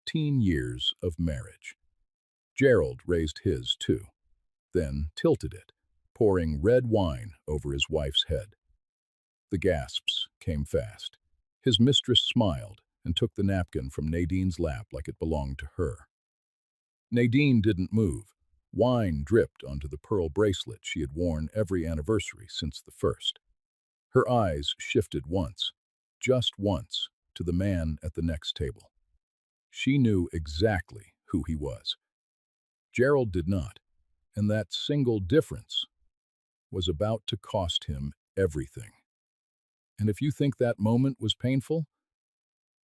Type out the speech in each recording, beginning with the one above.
15 years of marriage. Gerald raised his, too, then tilted it, pouring red wine over his wife's head. The gasps came fast. His mistress smiled and took the napkin from Nadine's lap like it belonged to her. Nadine didn't move. Wine dripped onto the pearl bracelet she had worn every anniversary since the first. Her eyes shifted once, just once, to the man at the next table. She knew exactly who he was. Gerald did not, and that single difference was about to cost him everything. And if you think that moment was painful,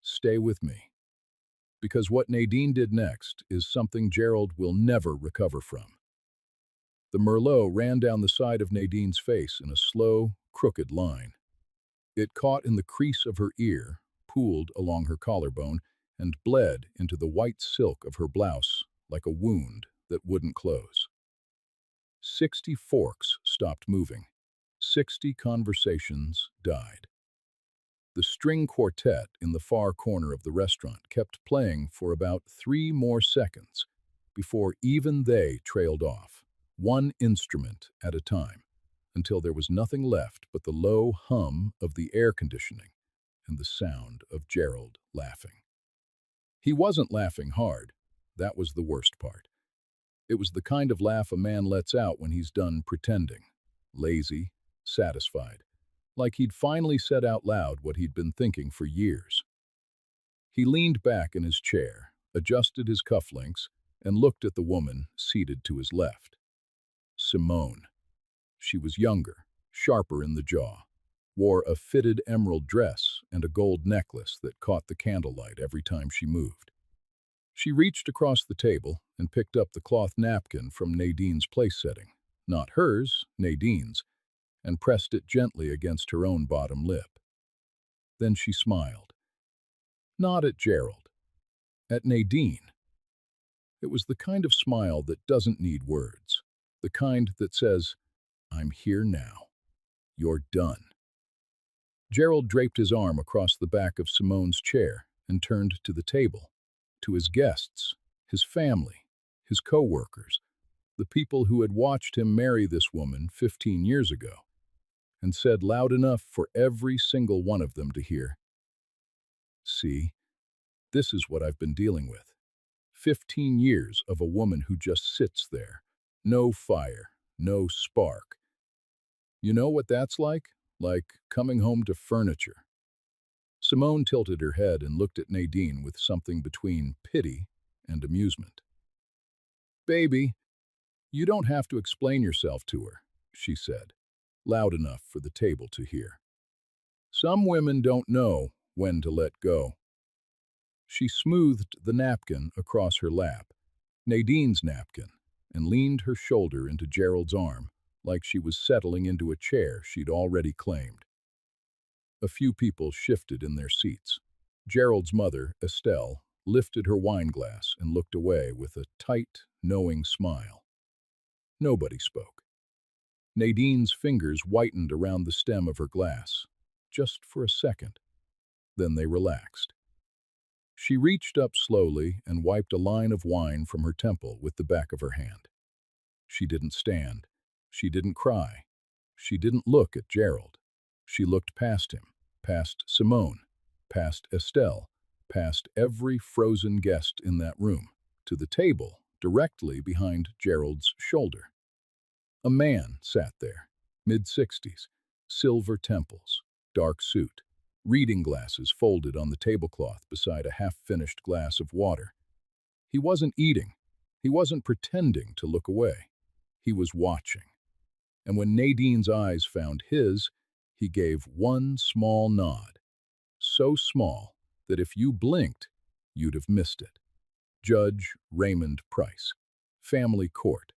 stay with me. Because what Nadine did next is something Gerald will never recover from. The Merlot ran down the side of Nadine's face in a slow, crooked line. It caught in the crease of her ear, pooled along her collarbone, and bled into the white silk of her blouse like a wound that wouldn't close. 60 forks stopped moving. 60 conversations died. The string quartet in the far corner of the restaurant kept playing for about 3 more seconds before even they trailed off, one instrument at a time, until there was nothing left but the low hum of the air conditioning and the sound of Gerald laughing. He wasn't laughing hard. That was the worst part. It was the kind of laugh a man lets out when he's done pretending, lazy, satisfied, like he'd finally said out loud what he'd been thinking for years. He leaned back in his chair, adjusted his cufflinks, and looked at the woman seated to his left. Simone. She was younger, sharper in the jaw, wore a fitted emerald dress and a gold necklace that caught the candlelight every time she moved. She reached across the table and picked up the cloth napkin from Nadine's place setting, not hers, Nadine's, and pressed it gently against her own bottom lip. Then she smiled. Not at Gerald, at Nadine. It was the kind of smile that doesn't need words, the kind that says, "I'm here now. You're done." Gerald draped his arm across the back of Simone's chair and turned to the table, to his guests, his family, his co-workers, the people who had watched him marry this woman 15 years ago, and said loud enough for every single one of them to hear, "See, this is what I've been dealing with. 15 years of a woman who just sits there. No fire, no spark. You know what that's like? Like coming home to furniture." Simone tilted her head and looked at Nadine with something between pity and amusement. "Baby, you don't have to explain yourself to her," she said, loud enough for the table to hear. "Some women don't know when to let go." She smoothed the napkin across her lap, Nadine's napkin, and leaned her shoulder into Gerald's arm, like she was settling into a chair she'd already claimed. A few people shifted in their seats. Gerald's mother, Estelle, lifted her wineglass and looked away with a tight, knowing smile. Nobody spoke. Nadine's fingers whitened around the stem of her glass, just for a second. Then they relaxed. She reached up slowly and wiped a line of wine from her temple with the back of her hand. She didn't stand. She didn't cry. She didn't look at Gerald. She looked past him, past Simone, past Estelle, past every frozen guest in that room, to the table directly behind Gerald's shoulder. A man sat there, mid-60s, silver temples, dark suit, reading glasses folded on the tablecloth beside a half-finished glass of water. He wasn't eating. He wasn't pretending to look away. He was watching. And when Nadine's eyes found his, he gave one small nod. So small that if you blinked, you'd have missed it. Judge Raymond Price. Family court.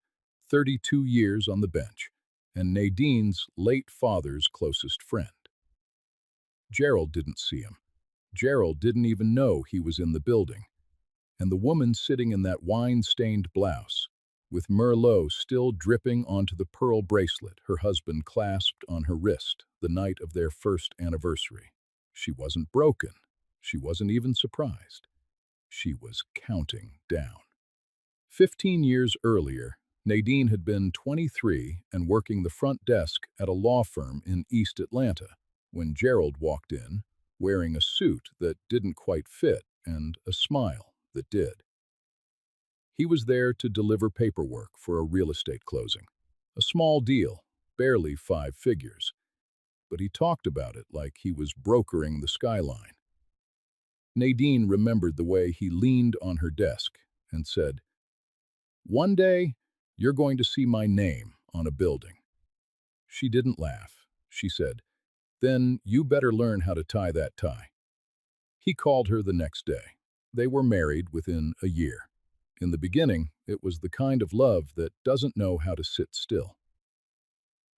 32 years on the bench, and Nadine's late father's closest friend. Gerald didn't see him. Gerald didn't even know he was in the building. And the woman sitting in that wine-stained blouse, with Merlot still dripping onto the pearl bracelet her husband clasped on her wrist the night of their first anniversary. She wasn't broken. She wasn't even surprised. She was counting down. 15 years earlier, Nadine had been 23 and working the front desk at a law firm in East Atlanta when Gerald walked in, wearing a suit that didn't quite fit and a smile that did. He was there to deliver paperwork for a real estate closing. A small deal, barely 5 figures, but he talked about it like he was brokering the skyline. Nadine remembered the way he leaned on her desk and said, "One day, you're going to see my name on a building." She didn't laugh. She said, "Then you better learn how to tie that tie." He called her the next day. They were married within a year. In the beginning, it was the kind of love that doesn't know how to sit still.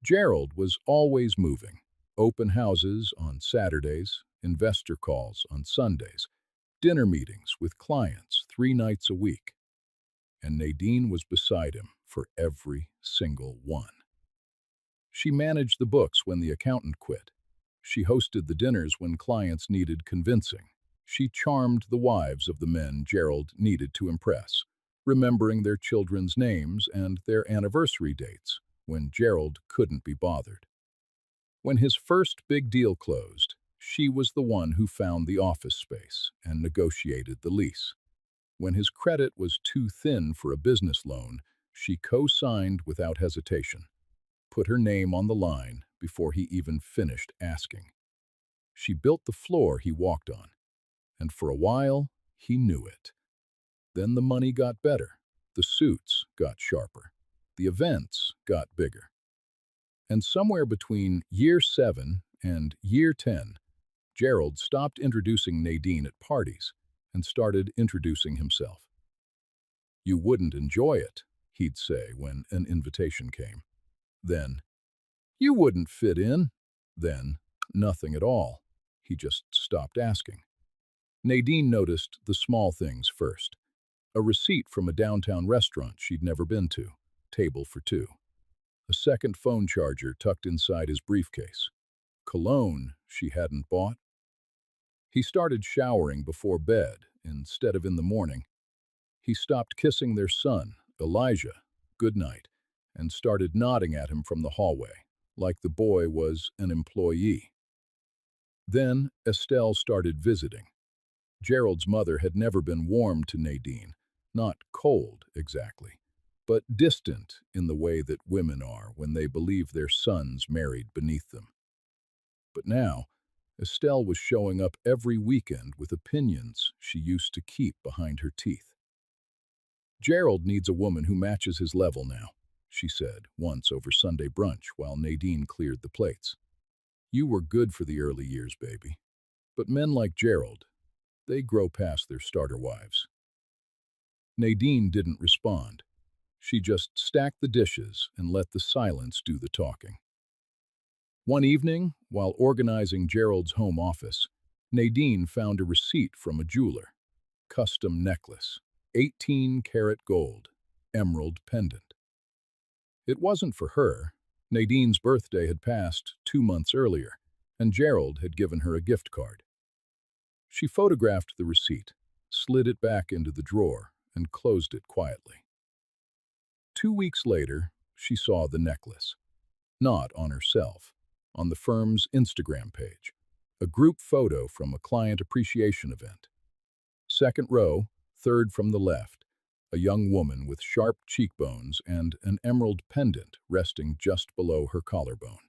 Gerald was always moving. Open houses on Saturdays, investor calls on Sundays, dinner meetings with clients 3 nights a week. And Nadine was beside him for every single one. She managed the books when the accountant quit. She hosted the dinners when clients needed convincing. She charmed the wives of the men Gerald needed to impress, remembering their children's names and their anniversary dates when Gerald couldn't be bothered. When his first big deal closed, she was the one who found the office space and negotiated the lease. When his credit was too thin for a business loan, she co-signed without hesitation, put her name on the line before he even finished asking. She built the floor he walked on, and for a while, he knew it. Then the money got better, the suits got sharper, the events got bigger. And somewhere between year 7 and year 10, Gerald stopped introducing Nadine at parties and started introducing himself. "You wouldn't enjoy it," he'd say when an invitation came. Then, "You wouldn't fit in." Then, "Nothing at all." He just stopped asking. Nadine noticed the small things first. A receipt from a downtown restaurant she'd never been to, table for two. A second phone charger tucked inside his briefcase. Cologne she hadn't bought. He started showering before bed instead of in the morning. He stopped kissing their son, Elijah, goodnight, and started nodding at him from the hallway, like the boy was an employee. Then Estelle started visiting. Gerald's mother had never been warm to Nadine, not cold exactly, but distant in the way that women are when they believe their sons married beneath them. But now, Estelle was showing up every weekend with opinions she used to keep behind her teeth. "Gerald needs a woman who matches his level now," she said once over Sunday brunch while Nadine cleared the plates. "You were good for the early years, baby. But men like Gerald, they grow past their starter wives." Nadine didn't respond. She just stacked the dishes and let the silence do the talking. One evening, while organizing Gerald's home office, Nadine found a receipt from a jeweler. Custom necklace, 18-karat gold, emerald pendant. It wasn't for her. Nadine's birthday had passed 2 months earlier, and Gerald had given her a gift card. She photographed the receipt, slid it back into the drawer, and closed it quietly. 2 weeks later, she saw the necklace. Not on herself, on the firm's Instagram page. A group photo from a client appreciation event. Second row, third from the left, a young woman with sharp cheekbones and an emerald pendant resting just below her collarbone.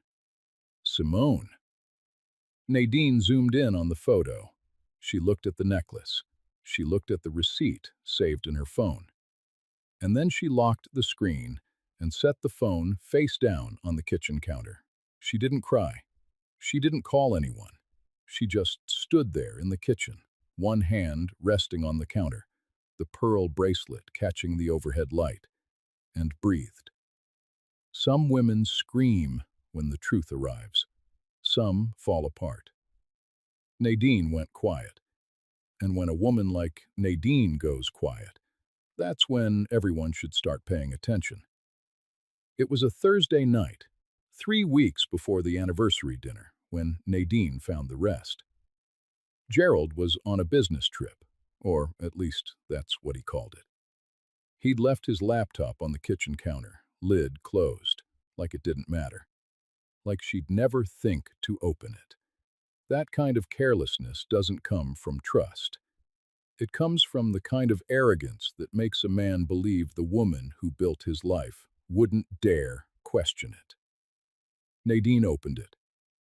Simone. Nadine zoomed in on the photo. She looked at the necklace. She looked at the receipt saved in her phone. And then she locked the screen and set the phone face down on the kitchen counter. She didn't cry. She didn't call anyone. She just stood there in the kitchen, one hand resting on the counter, the pearl bracelet catching the overhead light, and breathed. Some women scream when the truth arrives. Some fall apart. Nadine went quiet. And when a woman like Nadine goes quiet, that's when everyone should start paying attention. It was a Thursday night, 3 weeks before the anniversary dinner, when Nadine found the rest. Gerald was on a business trip, or at least that's what he called it. He'd left his laptop on the kitchen counter, lid closed, like it didn't matter, like she'd never think to open it. That kind of carelessness doesn't come from trust. It comes from the kind of arrogance that makes a man believe the woman who built his life wouldn't dare question it. Nadine opened it.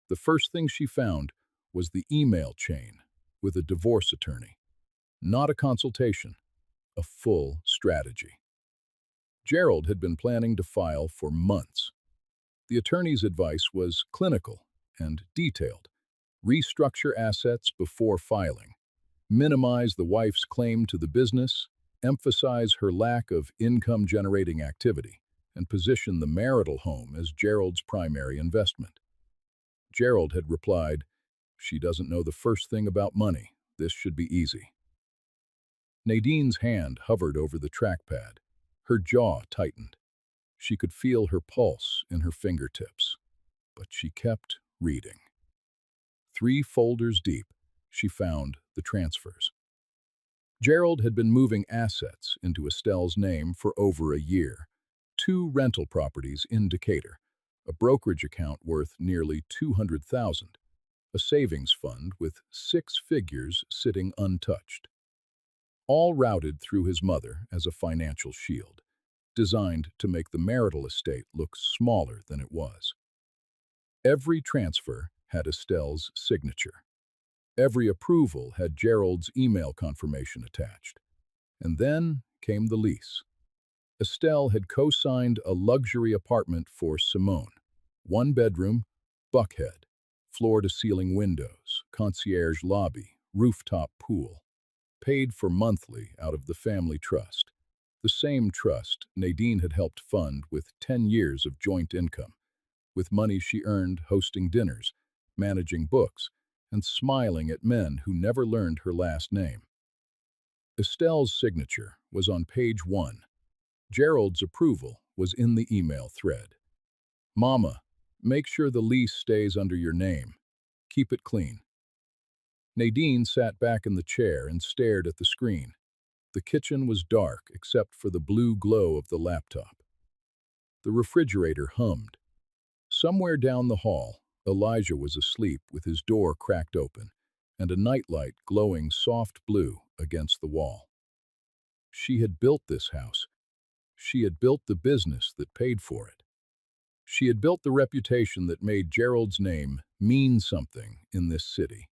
The first thing she found was the email chain with a divorce attorney. Not a consultation, a full strategy. Gerald had been planning to file for months. The attorney's advice was clinical and detailed. Restructure assets before filing. Minimize the wife's claim to the business, emphasize her lack of income-generating activity, and position the marital home as Gerald's primary investment. Gerald had replied, "She doesn't know the first thing about money. This should be easy." Nadine's hand hovered over the trackpad. Her jaw tightened. She could feel her pulse in her fingertips. But she kept reading. 3 folders deep, she found the transfers. Gerald had been moving assets into Estelle's name for over a year. 2 rental properties in Decatur, a brokerage account worth nearly $200,000, a savings fund with 6 figures sitting untouched. All routed through his mother as a financial shield, designed to make the marital estate look smaller than it was. Every transfer had Estelle's signature. Every approval had Gerald's email confirmation attached. And then came the lease. Estelle had co-signed a luxury apartment for Simone. 1 bedroom, Buckhead, floor-to-ceiling windows, concierge lobby, rooftop pool. Paid for monthly out of the family trust. The same trust Nadine had helped fund with 10 years of joint income, with money she earned hosting dinners, managing books, and smiling at men who never learned her last name. Estelle's signature was on page 1. Gerald's approval was in the email thread. "Mama, make sure the lease stays under your name. Keep it clean." Nadine sat back in the chair and stared at the screen. The kitchen was dark except for the blue glow of the laptop. The refrigerator hummed. Somewhere down the hall, Elijah was asleep with his door cracked open and a nightlight glowing soft blue against the wall. She had built this house. She had built the business that paid for it. She had built the reputation that made Gerald's name mean something in this city.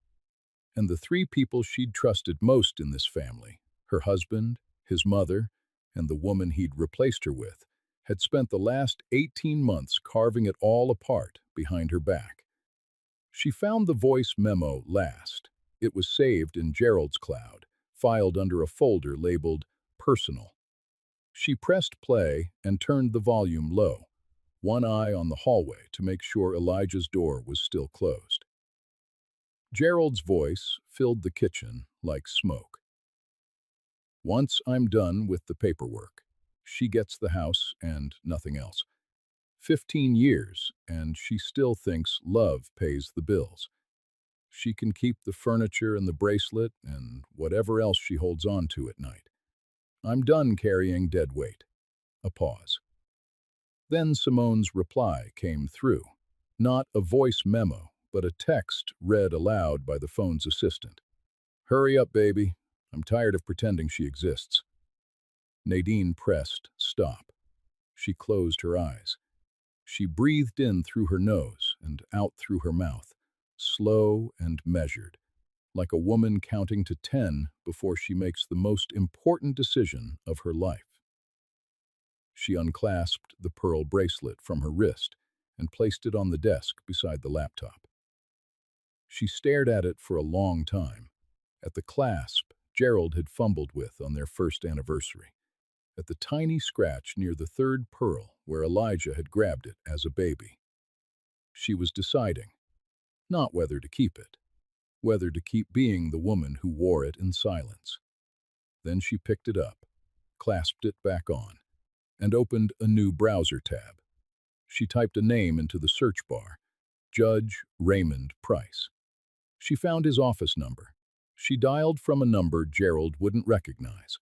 And the 3 people she'd trusted most in this family, her husband, his mother, and the woman he'd replaced her with, had spent the last 18 months carving it all apart behind her back. She found the voice memo last. It was saved in Gerald's cloud, filed under a folder labeled Personal. She pressed play and turned the volume low, one eye on the hallway to make sure Elijah's door was still closed. Gerald's voice filled the kitchen like smoke. "Once I'm done with the paperwork, she gets the house and nothing else. 15 years, and she still thinks love pays the bills. She can keep the furniture and the bracelet and whatever else she holds on to at night. I'm done carrying dead weight." A pause. Then Simone's reply came through. Not a voice memo, but a text read aloud by the phone's assistant. "Hurry up, baby. I'm tired of pretending she exists." Nadine pressed stop. She closed her eyes. She breathed in through her nose and out through her mouth, slow and measured, like a woman counting to 10 before she makes the most important decision of her life. She unclasped the pearl bracelet from her wrist and placed it on the desk beside the laptop. She stared at it for a long time, at the clasp Gerald had fumbled with on their first anniversary, at the tiny scratch near the 3rd pearl where Elijah had grabbed it as a baby. She was deciding, not whether to keep it, whether to keep being the woman who wore it in silence. Then she picked it up, clasped it back on, and opened a new browser tab. She typed a name into the search bar, Judge Raymond Price. She found his office number. She dialed from a number Gerald wouldn't recognize,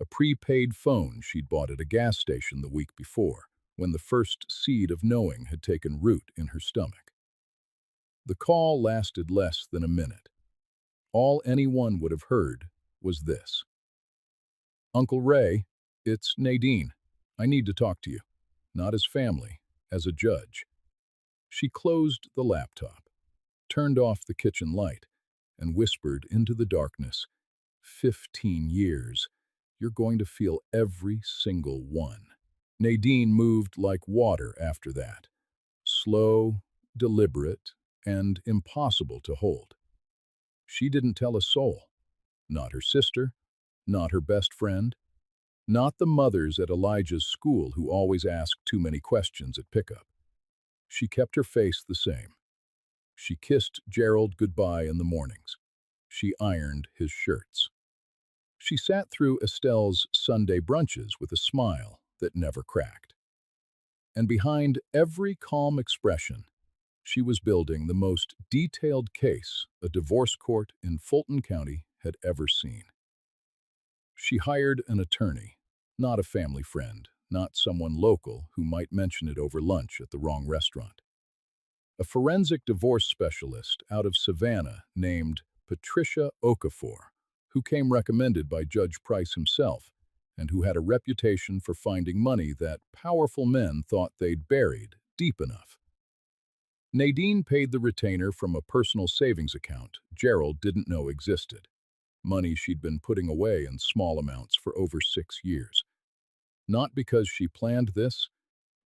a prepaid phone she'd bought at a gas station the week before, when the first seed of knowing had taken root in her stomach. The call lasted less than a minute. All anyone would have heard was this. "Uncle Ray, it's Nadine. I need to talk to you. Not as family, as a judge." She closed the laptop, turned off the kitchen light, and whispered into the darkness, 15 years. You're going to feel every single one. Nadine moved like water after that. Slow, deliberate, and impossible to hold. She didn't tell a soul. Not her sister, not her best friend, not the mothers at Elijah's school who always asked too many questions at pickup. She kept her face the same. She kissed Gerald goodbye in the mornings. She ironed his shirts. She sat through Estelle's Sunday brunches with a smile that never cracked. And behind every calm expression, she was building the most detailed case a divorce court in Fulton County had ever seen. She hired an attorney, not a family friend, not someone local who might mention it over lunch at the wrong restaurant. A forensic divorce specialist out of Savannah named Patricia Okafor, who came recommended by Judge Price himself and who had a reputation for finding money that powerful men thought they'd buried deep enough. Nadine paid the retainer from a personal savings account Gerald didn't know existed, money she'd been putting away in small amounts for over 6 years. Not because she planned this,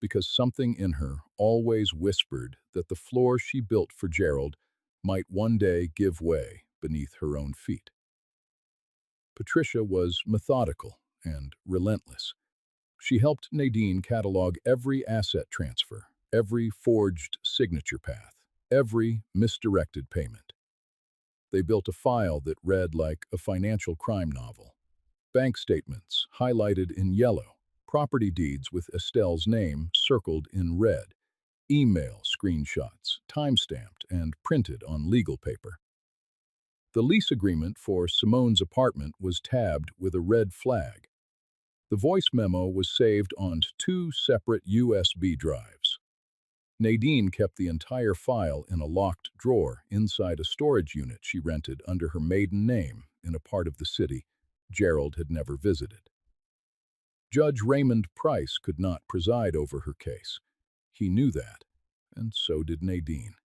because something in her always whispered that the floor she built for Gerald might one day give way beneath her own feet. Patricia was methodical and relentless. She helped Nadine catalog every asset transfer, every forged signature path, every misdirected payment. They built a file that read like a financial crime novel. Bank statements highlighted in yellow, property deeds with Estelle's name circled in red, email screenshots time-stamped and printed on legal paper. The lease agreement for Simone's apartment was tabbed with a red flag. The voice memo was saved on 2 separate USB drives. Nadine kept the entire file in a locked drawer inside a storage unit she rented under her maiden name in a part of the city Gerald had never visited. Judge Raymond Price could not preside over her case. He knew that, and so did Nadine.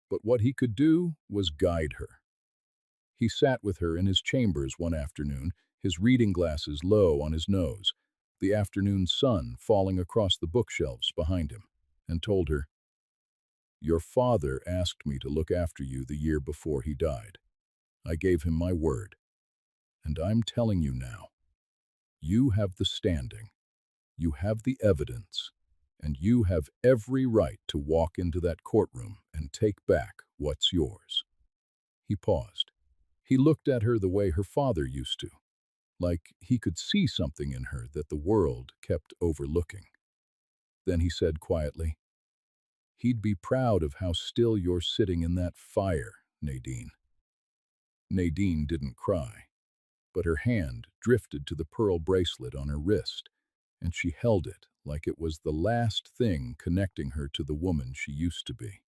But what he could do was guide her. He sat with her in his chambers one afternoon, his reading glasses low on his nose, the afternoon sun falling across the bookshelves behind him, and told her, "Your father asked me to look after you the year before he died. I gave him my word. And I'm telling you now, you have the standing, you have the evidence, and you have every right to walk into that courtroom and take back what's yours." He paused. He looked at her the way her father used to, like he could see something in her that the world kept overlooking. Then he said quietly, "He'd be proud of how still you're sitting in that fire, Nadine." Nadine didn't cry, but her hand drifted to the pearl bracelet on her wrist, and she held it like it was the last thing connecting her to the woman she used to be.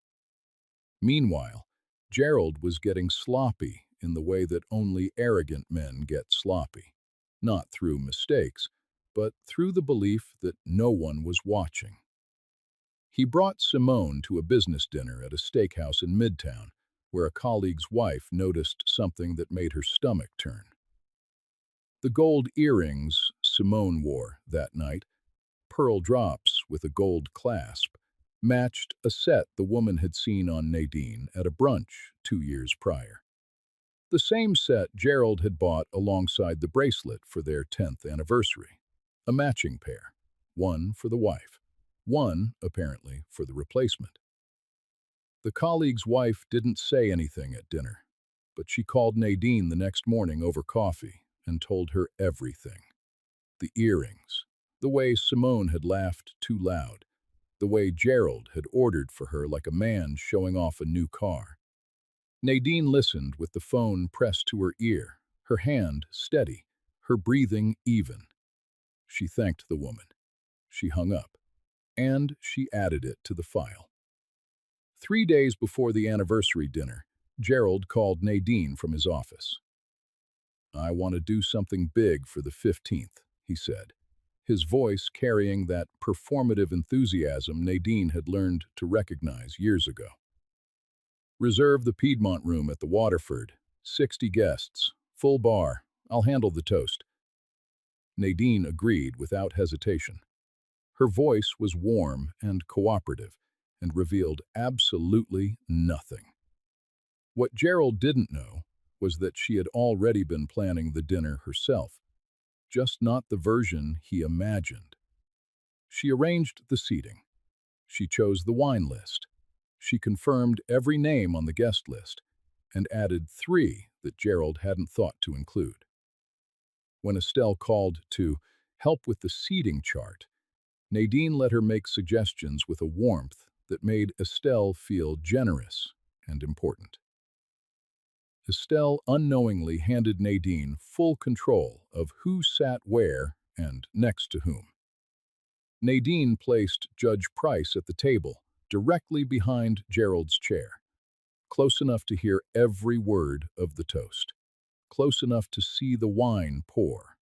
Meanwhile, Gerald was getting sloppy in the way that only arrogant men get sloppy, not through mistakes, but through the belief that no one was watching. He brought Simone to a business dinner at a steakhouse in Midtown, where a colleague's wife noticed something that made her stomach turn. The gold earrings Simone wore that night, pearl drops with a gold clasp, matched a set the woman had seen on Nadine at a brunch 2 years prior. The same set Gerald had bought alongside the bracelet for their 10th anniversary. A matching pair, one for the wife, one, apparently, for the replacement. The colleague's wife didn't say anything at dinner, but she called Nadine the next morning over coffee and told her everything. The earrings, the way Simone had laughed too loud, the way Gerald had ordered for her like a man showing off a new car. Nadine listened with the phone pressed to her ear, her hand steady, her breathing even. She thanked the woman. She hung up, and she added it to the file. 3 days before the anniversary dinner, Gerald called Nadine from his office. "I want to do something big for the 15th, he said, his voice carrying that performative enthusiasm Nadine had learned to recognize years ago. "Reserve the Piedmont room at the Waterford. 60 guests. Full bar. I'll handle the toast." Nadine agreed without hesitation. Her voice was warm and cooperative and revealed absolutely nothing. What Gerald didn't know was that she had already been planning the dinner herself, just not the version he imagined. She arranged the seating. She chose the wine list. She confirmed every name on the guest list and added 3 that Gerald hadn't thought to include. When Estelle called to help with the seating chart, Nadine let her make suggestions with a warmth that made Estelle feel generous and important. Estelle unknowingly handed Nadine full control of who sat where and next to whom. Nadine placed Judge Price at the table, directly behind Gerald's chair, close enough to hear every word of the toast, close enough to see the wine pour,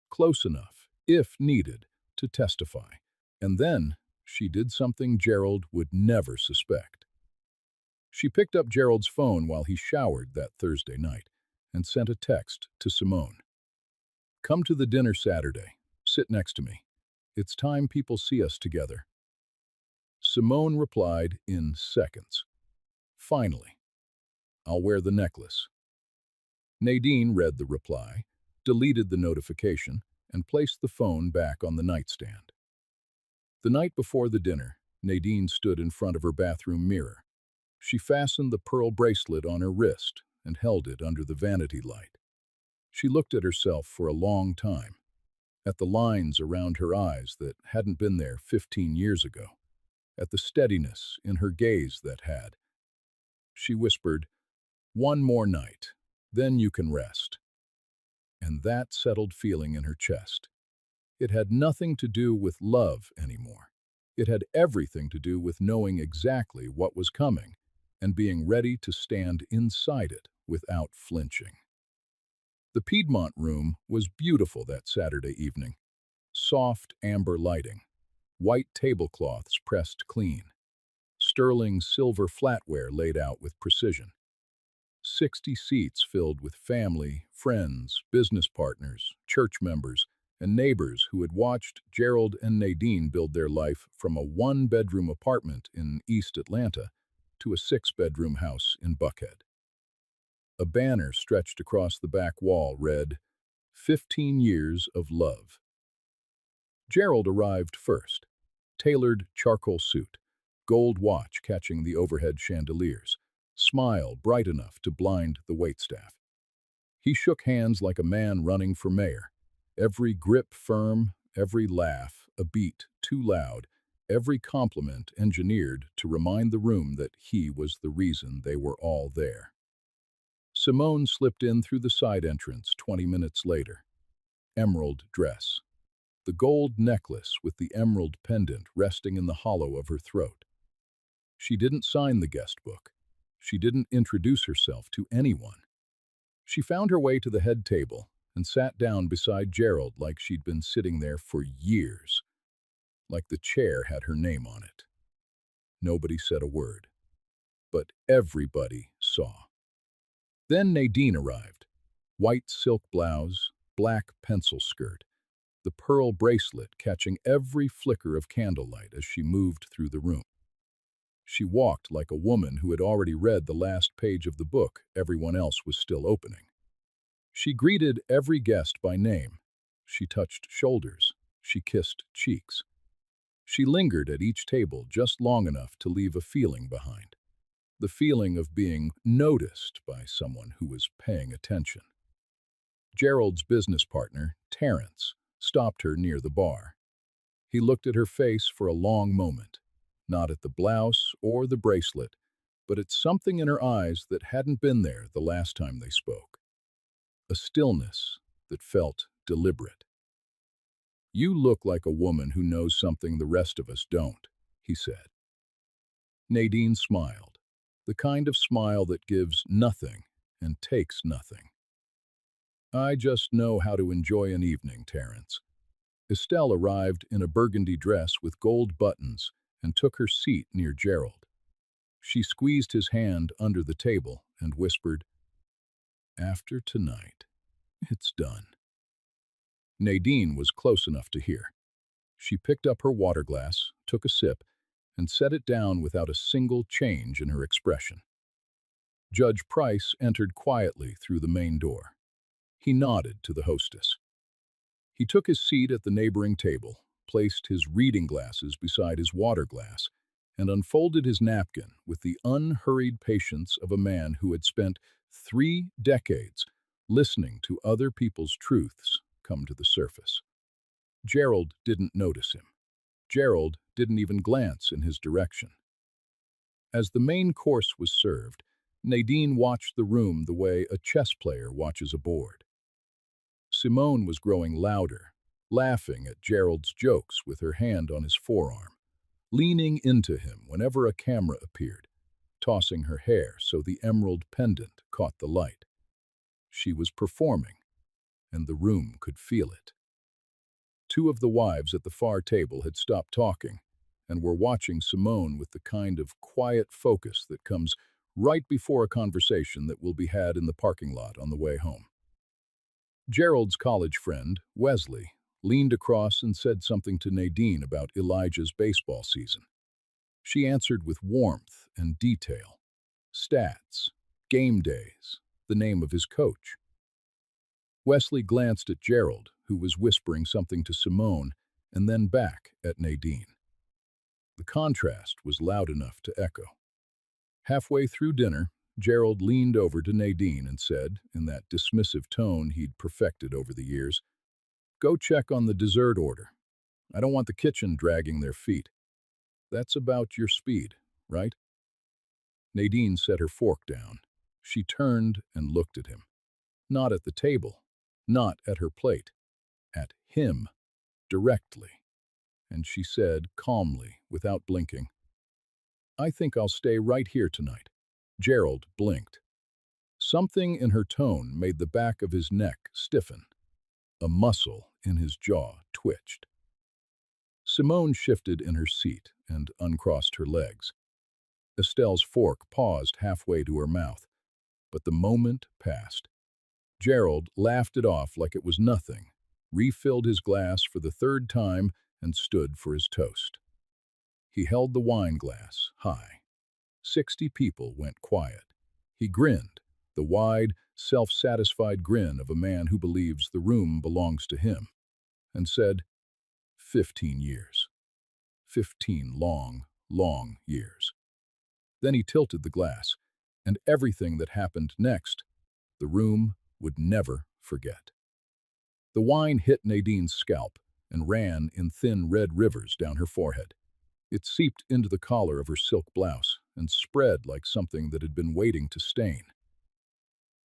close enough, if needed, to testify. And then she did something Gerald would never suspect. She picked up Gerald's phone while he showered that Thursday night and sent a text to Simone. "Come to the dinner Saturday. Sit next to me. It's time people see us together." Simone replied in seconds. "Finally. I'll wear the necklace." Nadine read the reply, deleted the notification, and placed the phone back on the nightstand. The night before the dinner, Nadine stood in front of her bathroom mirror. She fastened the pearl bracelet on her wrist and held it under the vanity light. She looked at herself for a long time, at the lines around her eyes that hadn't been there 15 years ago, at the steadiness in her gaze that had. She whispered, "One more night, then you can rest." And that settled feeling in her chest. It had nothing to do with love anymore. It had everything to do with knowing exactly what was coming and being ready to stand inside it without flinching. The Piedmont room was beautiful that Saturday evening. Soft amber lighting, white tablecloths pressed clean, sterling silver flatware laid out with precision. 60 seats filled with family, friends, business partners, church members, and neighbors who had watched Gerald and Nadine build their life from a 1-bedroom apartment in East Atlanta to a 6-bedroom house in Buckhead. A banner stretched across the back wall read, "15 years of love." Gerald arrived first. Tailored charcoal suit, gold watch catching the overhead chandeliers, smile bright enough to blind the waitstaff. He shook hands like a man running for mayor, every grip firm, every laugh a beat too loud, every compliment engineered to remind the room that he was the reason they were all there. Simone slipped in through the side entrance 20 minutes later. Emerald dress. The gold necklace with the emerald pendant resting in the hollow of her throat. She didn't sign the guest book. She didn't introduce herself to anyone. She found her way to the head table and sat down beside Gerald like she'd been sitting there for years, like the chair had her name on it. Nobody said a word, but everybody saw. Then Nadine arrived. White silk blouse, black pencil skirt, the pearl bracelet catching every flicker of candlelight as she moved through the room. She walked like a woman who had already read the last page of the book everyone else was still opening. She greeted every guest by name. She touched shoulders. She kissed cheeks. She lingered at each table just long enough to leave a feeling behind. The feeling of being noticed by someone who was paying attention. Gerald's business partner, Terrence, stopped her near the bar. He looked at her face for a long moment, not at the blouse or the bracelet, but it's something in her eyes that hadn't been there the last time they spoke. A stillness that felt deliberate. "You look like a woman who knows something the rest of us don't," he said. Nadine smiled, the kind of smile that gives nothing and takes nothing. "I just know how to enjoy an evening, Terence." Estelle arrived in a burgundy dress with gold buttons and took her seat near Gerald. She squeezed his hand under the table and whispered, "After tonight, it's done." Nadine was close enough to hear. She picked up her water glass, took a sip, and set it down without a single change in her expression. Judge Price entered quietly through the main door. He nodded to the hostess. He took his seat at the neighboring table, placed his reading glasses beside his water glass, and unfolded his napkin with the unhurried patience of a man who had spent 3 decades listening to other people's truths come to the surface. Gerald didn't notice him. Gerald didn't even glance in his direction. As the main course was served, Nadine watched the room the way a chess player watches a board. Simone was growing louder, laughing at Gerald's jokes with her hand on his forearm, leaning into him whenever a camera appeared, tossing her hair so the emerald pendant caught the light. She was performing, and the room could feel it. Two of the wives at the far table had stopped talking and were watching Simone with the kind of quiet focus that comes right before a conversation that will be had in the parking lot on the way home. Gerald's college friend, Wesley, leaned across and said something to Nadine about Elijah's baseball season. She answered with warmth and detail. Stats, game days, the name of his coach. Wesley glanced at Gerald, who was whispering something to Simone, and then back at Nadine. The contrast was loud enough to echo. Halfway through dinner, Gerald leaned over to Nadine and said, in that dismissive tone he'd perfected over the years, "Go check on the dessert order. I don't want the kitchen dragging their feet. That's about your speed, right?" Nadine set her fork down. She turned and looked at him. Not at the table, not at her plate, at him, directly. And she said, calmly, without blinking, "I think I'll stay right here tonight." Gerald blinked. Something in her tone made the back of his neck stiffen. A muscle in his jaw twitched. Simone shifted in her seat and uncrossed her legs. Estelle's fork paused halfway to her mouth, but the moment passed. Gerald laughed it off like it was nothing, refilled his glass for the third time, and stood for his toast. He held the wine glass high. 60 people went quiet. He grinned, the wide, self-satisfied grin of a man who believes the room belongs to him, and said, 15 years. 15 long, long years. Then he tilted the glass, and everything that happened next, the room would never forget. The wine hit Nadine's scalp and ran in thin red rivers down her forehead. It seeped into the collar of her silk blouse and spread like something that had been waiting to stain.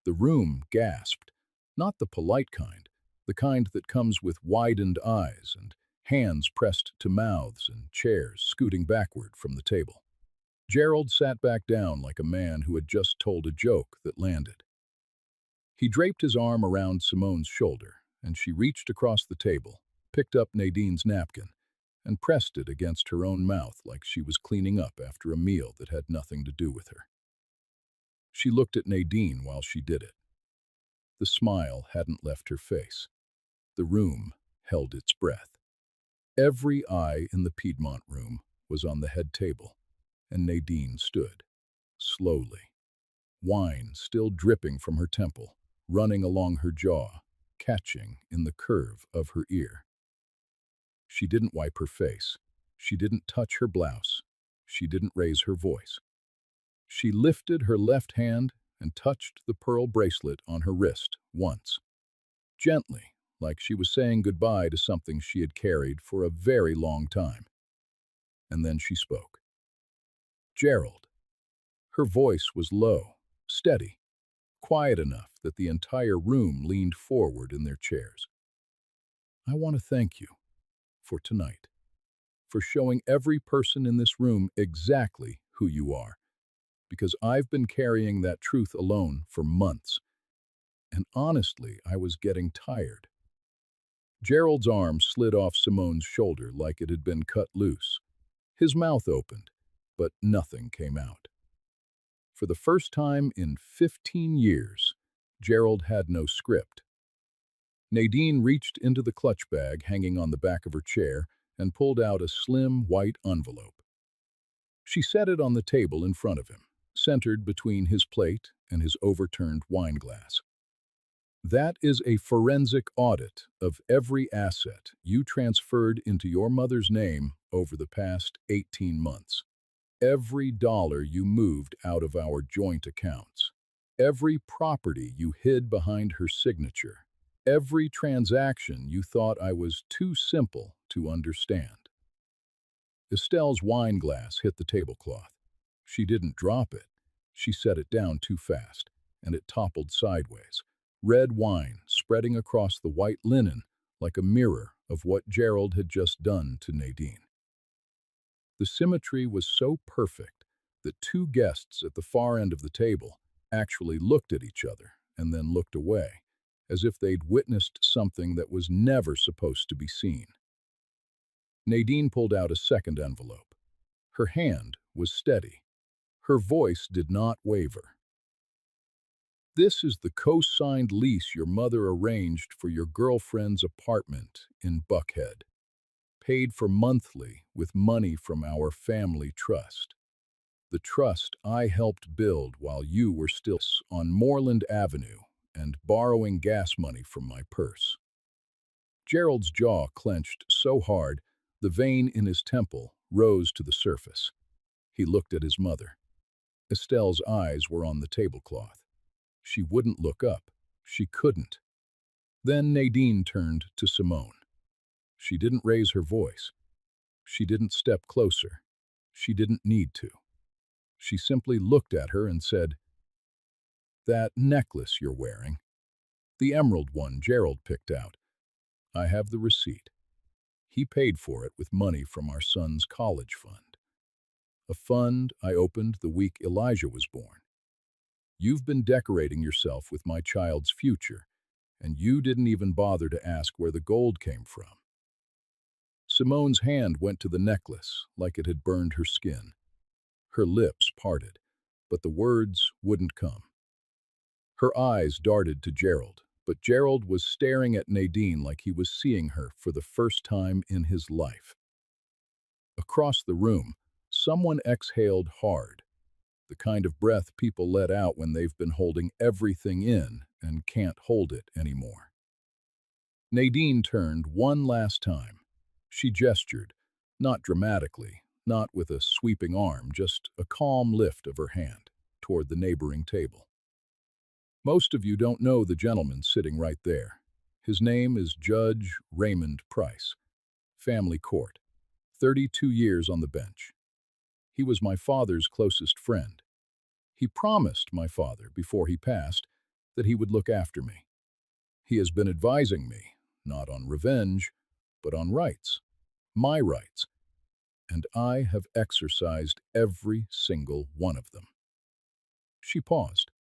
The room gasped, not the polite kind, the kind that comes with widened eyes and hands pressed to mouths and chairs scooting backward from the table. Gerald sat back down like a man who had just told a joke that landed. He draped his arm around Simone's shoulder, and she reached across the table, picked up Nadine's napkin, and pressed it against her own mouth like she was cleaning up after a meal that had nothing to do with her. She looked at Nadine while she did it. The smile hadn't left her face. The room held its breath. Every eye in the Piedmont room was on the head table, and Nadine stood, slowly, wine still dripping from her temple, running along her jaw, catching in the curve of her ear. She didn't wipe her face. She didn't touch her blouse. She didn't raise her voice. She lifted her left hand and touched the pearl bracelet on her wrist once, gently, like she was saying goodbye to something she had carried for a very long time. And then she spoke. "Gerald." Her voice was low, steady, quiet enough that the entire room leaned forward in their chairs. I want to thank you for tonight, for showing every person in this room exactly who you are, because I've been carrying that truth alone for months, and honestly, I was getting tired. Gerald's arm slid off Simone's shoulder like it had been cut loose. His mouth opened, but nothing came out. For the first time in 15 years, Gerald had no script. Nadine reached into the clutch bag hanging on the back of her chair and pulled out a slim white envelope. She set it on the table in front of him, centered between his plate and his overturned wine glass. That is a forensic audit of every asset you transferred into your mother's name over the past 18 months. Every dollar you moved out of our joint accounts. Every property you hid behind her signature. Every transaction you thought I was too simple to understand. Estelle's wine glass hit the tablecloth. She didn't drop it. She set it down too fast, and it toppled sideways. Red wine spreading across the white linen like a mirror of what Gerald had just done to Nadine. The symmetry was so perfect that two guests at the far end of the table actually looked at each other and then looked away, as if they'd witnessed something that was never supposed to be seen. Nadine pulled out a second envelope. Her hand was steady. Her voice did not waver. This is the co-signed lease your mother arranged for your girlfriend's apartment in Buckhead, paid for monthly with money from our family trust. The trust I helped build while you were still on Moreland Avenue and borrowing gas money from my purse. Gerald's jaw clenched so hard, the vein in his temple rose to the surface. He looked at his mother. Estelle's eyes were on the tablecloth. She wouldn't look up. She couldn't. Then Nadine turned to Simone. She didn't raise her voice. She didn't step closer. She didn't need to. She simply looked at her and said, "That necklace you're wearing, the emerald one Gerald picked out, I have the receipt. He paid for it with money from our son's college fund. A fund I opened the week Elijah was born. You've been decorating yourself with my child's future, and you didn't even bother to ask where the gold came from." Simone's hand went to the necklace like it had burned her skin. Her lips parted, but the words wouldn't come. Her eyes darted to Gerald, but Gerald was staring at Nadine like he was seeing her for the first time in his life. Across the room, someone exhaled hard, the kind of breath people let out when they've been holding everything in and can't hold it anymore. Nadine turned one last time. She gestured, not dramatically, not with a sweeping arm, just a calm lift of her hand toward the neighboring table. Most of you don't know the gentleman sitting right there. His name is Judge Raymond Price, family court, 32 years on the bench. He was my father's closest friend. He promised my father before he passed that he would look after me. He has been advising me, not on revenge, but on rights, my rights, and I have exercised every single one of them. She paused.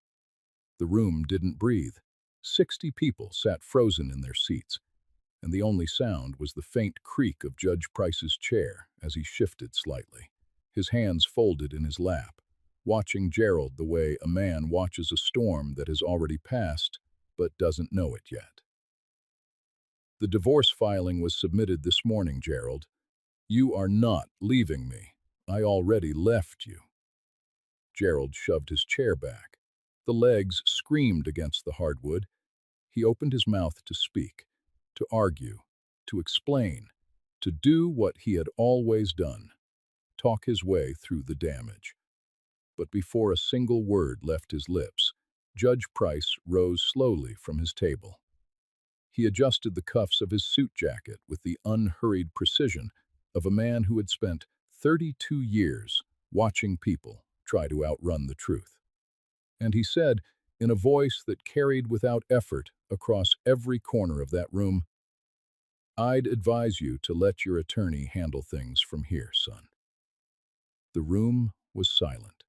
The room didn't breathe. 60 people sat frozen in their seats, and the only sound was the faint creak of Judge Price's chair as he shifted slightly, his hands folded in his lap, watching Gerald the way a man watches a storm that has already passed but doesn't know it yet. "The divorce filing was submitted this morning, Gerald. You are not leaving me. I already left you." Gerald shoved his chair back. The legs screamed against the hardwood. He opened his mouth to speak, to argue, to explain, to do what he had always done, talk his way through the damage. But before a single word left his lips, Judge Price rose slowly from his table. He adjusted the cuffs of his suit jacket with the unhurried precision of a man who had spent 32 years watching people try to outrun the truth. And he said, in a voice that carried without effort across every corner of that room, "I'd advise you to let your attorney handle things from here, son." The room was silent.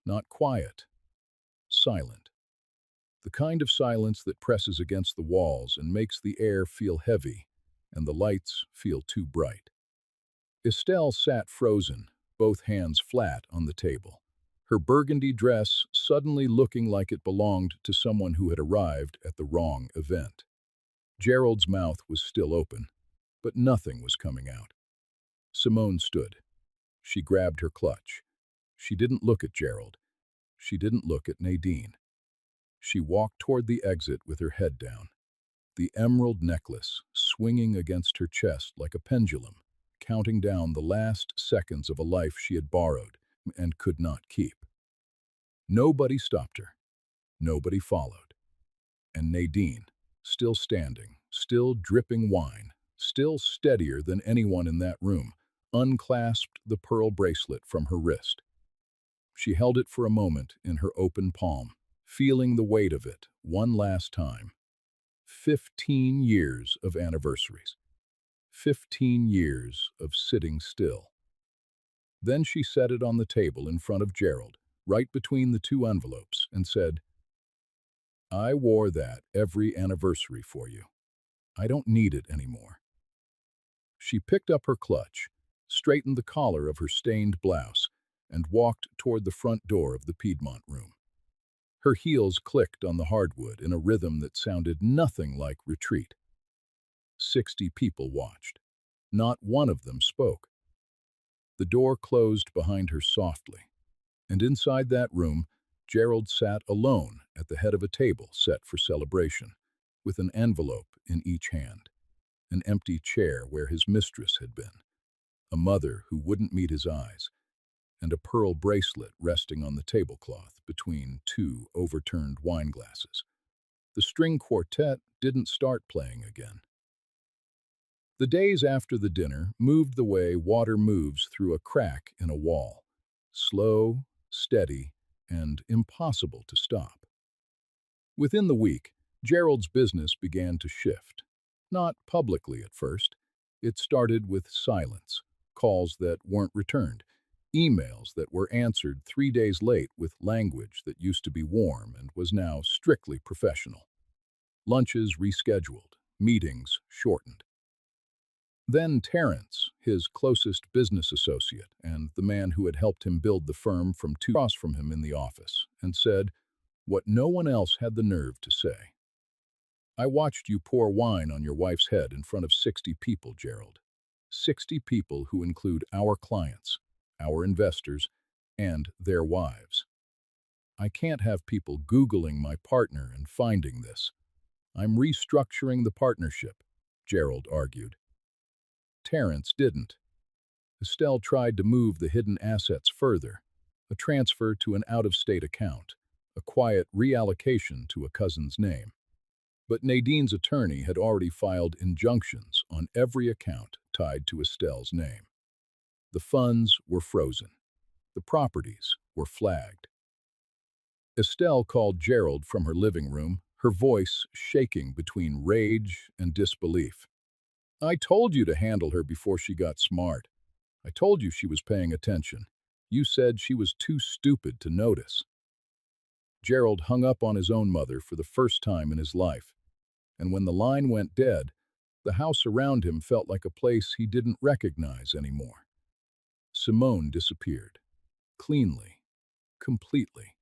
Not quiet, silent. The kind of silence that presses against the walls and makes the air feel heavy and the lights feel too bright. Estelle sat frozen, both hands flat on the table, her burgundy dress suddenly looking like it belonged to someone who had arrived at the wrong event. Gerald's mouth was still open, but nothing was coming out. Simone stood. She grabbed her clutch. She didn't look at Gerald. She didn't look at Nadine. She walked toward the exit with her head down, the emerald necklace swinging against her chest like a pendulum, counting down the last seconds of a life she had borrowed and could not keep. Nobody stopped her. Nobody followed. And Nadine, still standing, still dripping wine, still steadier than anyone in that room, unclasped the pearl bracelet from her wrist. She held it for a moment in her open palm, feeling the weight of it one last time. 15 years of anniversaries. 15 years of sitting still. Then she set it on the table in front of Gerald, right between the two envelopes, and said, "I wore that every anniversary for you. I don't need it anymore." She picked up her clutch, straightened the collar of her stained blouse, and walked toward the front door of the Piedmont room. Her heels clicked on the hardwood in a rhythm that sounded nothing like retreat. 60 people watched. Not one of them spoke. The door closed behind her softly, and inside that room, Gerald sat alone at the head of a table set for celebration, with an envelope in each hand, an empty chair where his mistress had been, a mother who wouldn't meet his eyes, and a pearl bracelet resting on the tablecloth between two overturned wine glasses. The string quartet didn't start playing again. The days after the dinner moved the way water moves through a crack in a wall, slow, steady, and impossible to stop. Within the week, Gerald's business began to shift. Not publicly at first. It started with silence, calls that weren't returned, emails that were answered 3 days late with language that used to be warm and was now strictly professional. Lunches rescheduled, meetings shortened. Then Terence, his closest business associate and the man who had helped him build the firm from two across from him in the office, and said what no one else had the nerve to say. "I watched you pour wine on your wife's head in front of 60 people, Gerald. 60 people who include our clients, our investors, and their wives. I can't have people Googling my partner and finding this. I'm restructuring the partnership," Gerald argued. Terence didn't. Estelle tried to move the hidden assets further, a transfer to an out-of-state account, a quiet reallocation to a cousin's name. But Nadine's attorney had already filed injunctions on every account tied to Estelle's name. The funds were frozen. The properties were flagged. Estelle called Gerald from her living room, her voice shaking between rage and disbelief. "I told you to handle her before she got smart. I told you she was paying attention. You said she was too stupid to notice." Gerald hung up on his own mother for the first time in his life, and when the line went dead, the house around him felt like a place he didn't recognize anymore. Simone disappeared. Cleanly. Completely.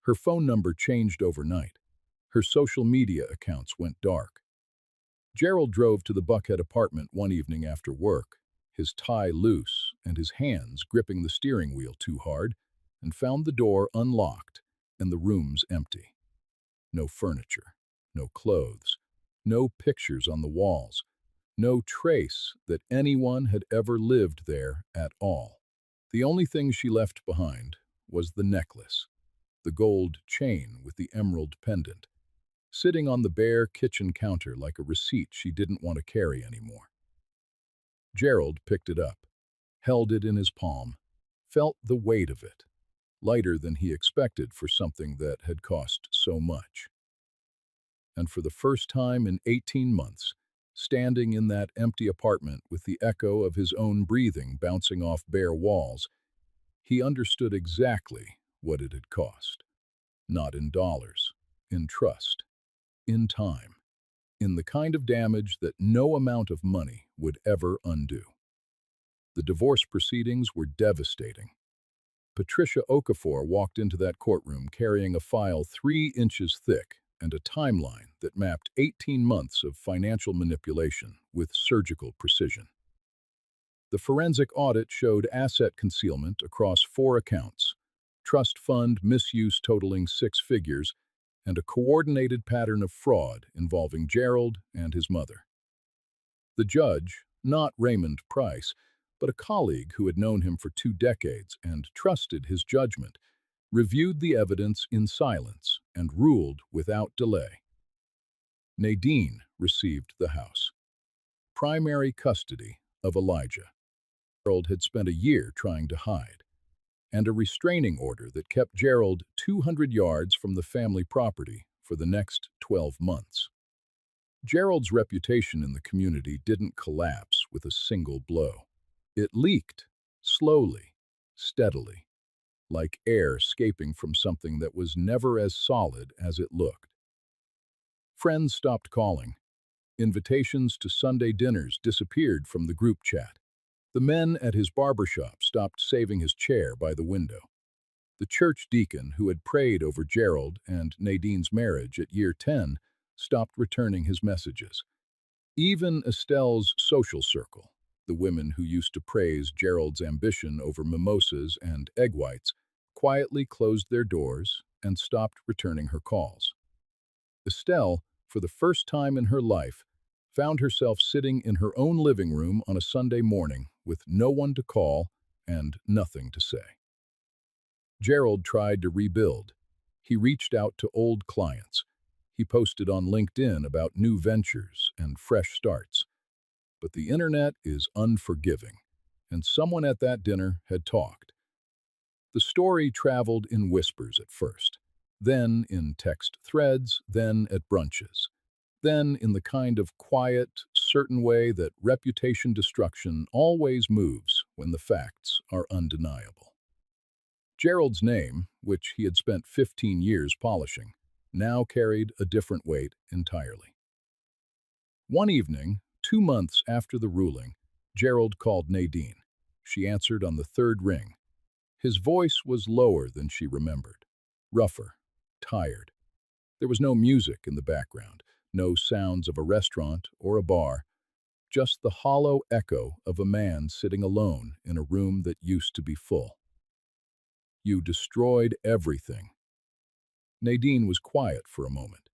Her phone number changed overnight. Her social media accounts went dark. Gerald drove to the Buckhead apartment one evening after work, his tie loose and his hands gripping the steering wheel too hard, and found the door unlocked and the rooms empty. No furniture, no clothes, no pictures on the walls, no trace that anyone had ever lived there at all. The only thing she left behind was the necklace, the gold chain with the emerald pendant, sitting on the bare kitchen counter like a receipt she didn't want to carry anymore. Gerald picked it up, held it in his palm, felt the weight of it, lighter than he expected for something that had cost so much. And for the first time in 18 months, standing in that empty apartment with the echo of his own breathing bouncing off bare walls, he understood exactly what it had cost. Not in dollars, in trust, in time, in the kind of damage that no amount of money would ever undo. The divorce proceedings were devastating. Patricia Okafor walked into that courtroom carrying a file 3 inches thick and a timeline that mapped 18 months of financial manipulation with surgical precision. The forensic audit showed asset concealment across 4 accounts, trust fund misuse totaling 6 figures, and a coordinated pattern of fraud involving Gerald and his mother. The judge, not Raymond Price, but a colleague who had known him for 2 decades and trusted his judgment, reviewed the evidence in silence and ruled without delay. Nadine received the house. Primary custody of Elijah. Gerald had spent a year trying to hide, and a restraining order that kept Gerald 200 yards from the family property for the next 12 months. Gerald's reputation in the community didn't collapse with a single blow. It leaked, slowly, steadily, like air escaping from something that was never as solid as it looked. Friends stopped calling. Invitations to Sunday dinners disappeared from the group chat. The men at his barbershop stopped saving his chair by the window. The church deacon who had prayed over Gerald and Nadine's marriage at year 10 stopped returning his messages. Even Estelle's social circle, the women who used to praise Gerald's ambition over mimosas and egg whites, quietly closed their doors and stopped returning her calls. Estelle, for the first time in her life, found herself sitting in her own living room on a Sunday morning with no one to call and nothing to say. Gerald tried to rebuild. He reached out to old clients. He posted on LinkedIn about new ventures and fresh starts. But the internet is unforgiving, and someone at that dinner had talked. The story traveled in whispers at first, then in text threads, then at brunches, then in the kind of quiet, certain way that reputation destruction always moves when the facts are undeniable. Gerald's name, which he had spent 15 years polishing, now carried a different weight entirely. One evening, 2 months after the ruling, Gerald called Nadine. She answered on the third ring. His voice was lower than she remembered, rougher, tired. There was no music in the background, no sounds of a restaurant or a bar, just the hollow echo of a man sitting alone in a room that used to be full. You destroyed everything. Nadine was quiet for a moment.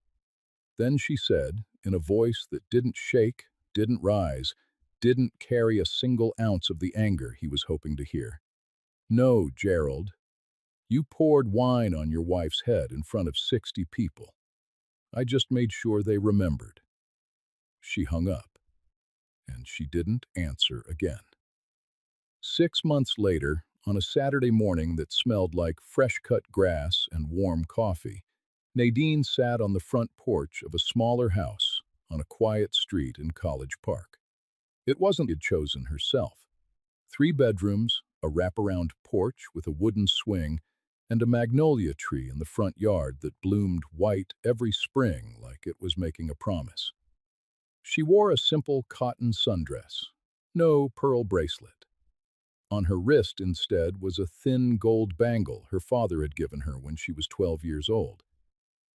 Then she said, in a voice that didn't shake, didn't rise, didn't carry a single ounce of the anger he was hoping to hear. No, Gerald. You poured wine on your wife's head in front of 60 people. I just made sure they remembered. She hung up, and she didn't answer again. 6 months later, on a Saturday morning that smelled like fresh-cut grass and warm coffee, Nadine sat on the front porch of a smaller house on a quiet street in College Park. It wasn't she'd chosen herself. 3 bedrooms, a wraparound porch with a wooden swing, and a magnolia tree in the front yard that bloomed white every spring like it was making a promise. She wore a simple cotton sundress, no pearl bracelet. On her wrist, instead, was a thin gold bangle her father had given her when she was 12 years old,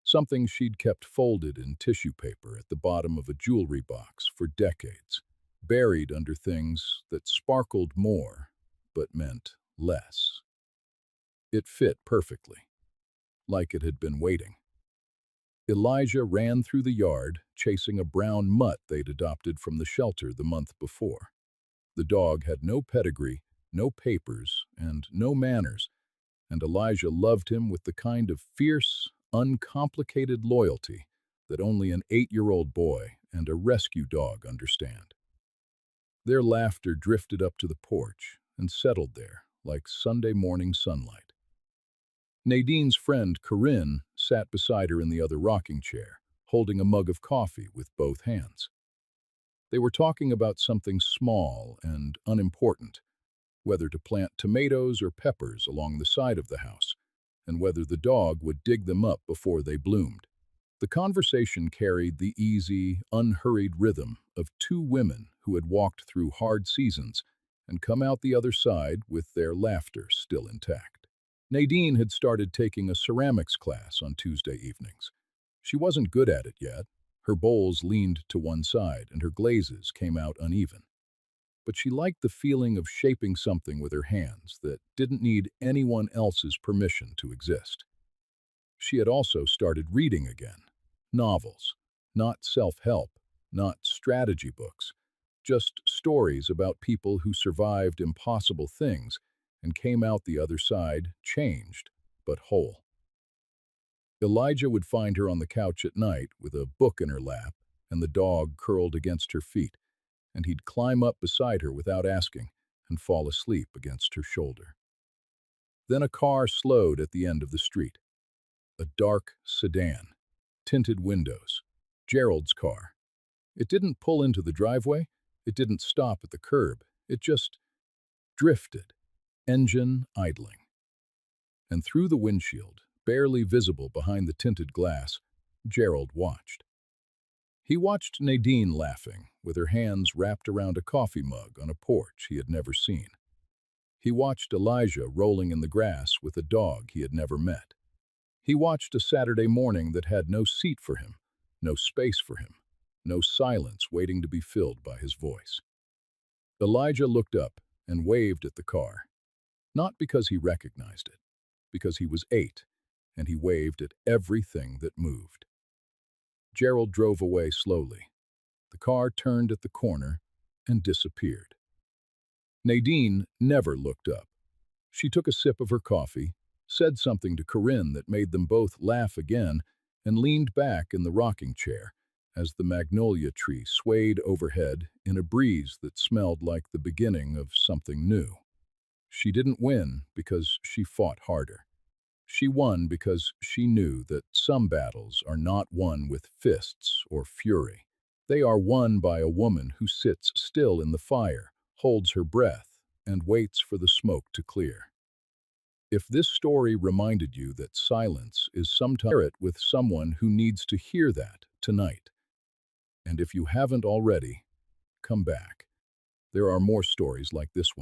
something she'd kept folded in tissue paper at the bottom of a jewelry box for decades, buried under things that sparkled more but meant less. It fit perfectly, like it had been waiting. Elijah ran through the yard, chasing a brown mutt they'd adopted from the shelter the month before. The dog had no pedigree, no papers, and no manners, and Elijah loved him with the kind of fierce, uncomplicated loyalty that only an 8-year-old boy and a rescue dog understand. Their laughter drifted up to the porch and settled there like Sunday morning sunlight. Nadine's friend, Corinne, sat beside her in the other rocking chair, holding a mug of coffee with both hands. They were talking about something small and unimportant, whether to plant tomatoes or peppers along the side of the house, and whether the dog would dig them up before they bloomed. The conversation carried the easy, unhurried rhythm of two women who had walked through hard seasons and come out the other side with their laughter still intact. Nadine had started taking a ceramics class on Tuesday evenings. She wasn't good at it yet. Her bowls leaned to one side and her glazes came out uneven. But she liked the feeling of shaping something with her hands that didn't need anyone else's permission to exist. She had also started reading again. Novels. Not self-help, not strategy books. Just stories about people who survived impossible things and came out the other side changed, but whole. Elijah would find her on the couch at night with a book in her lap and the dog curled against her feet, and he'd climb up beside her without asking and fall asleep against her shoulder. Then a car slowed at the end of the street. A dark sedan, tinted windows. Gerald's car. It didn't pull into the driveway. It didn't stop at the curb. It just drifted, engine idling. And through the windshield, barely visible behind the tinted glass, Gerald watched. He watched Nadine laughing, with her hands wrapped around a coffee mug on a porch he had never seen. He watched Elijah rolling in the grass with a dog he had never met. He watched a Saturday morning that had no seat for him, no space for him, no silence waiting to be filled by his voice. Elijah looked up and waved at the car, not because he recognized it, because he was 8, and he waved at everything that moved. Gerald drove away slowly. The car turned at the corner and disappeared. Nadine never looked up. She took a sip of her coffee, said something to Corinne that made them both laugh again, and leaned back in the rocking chair as the magnolia tree swayed overhead in a breeze that smelled like the beginning of something new. She didn't win because she fought harder. She won because she knew that some battles are not won with fists or fury. They are won by a woman who sits still in the fire, holds her breath, and waits for the smoke to clear. If this story reminded you that silence is sometimes, share it with someone who needs to hear that tonight. And if you haven't already, come back. There are more stories like this one.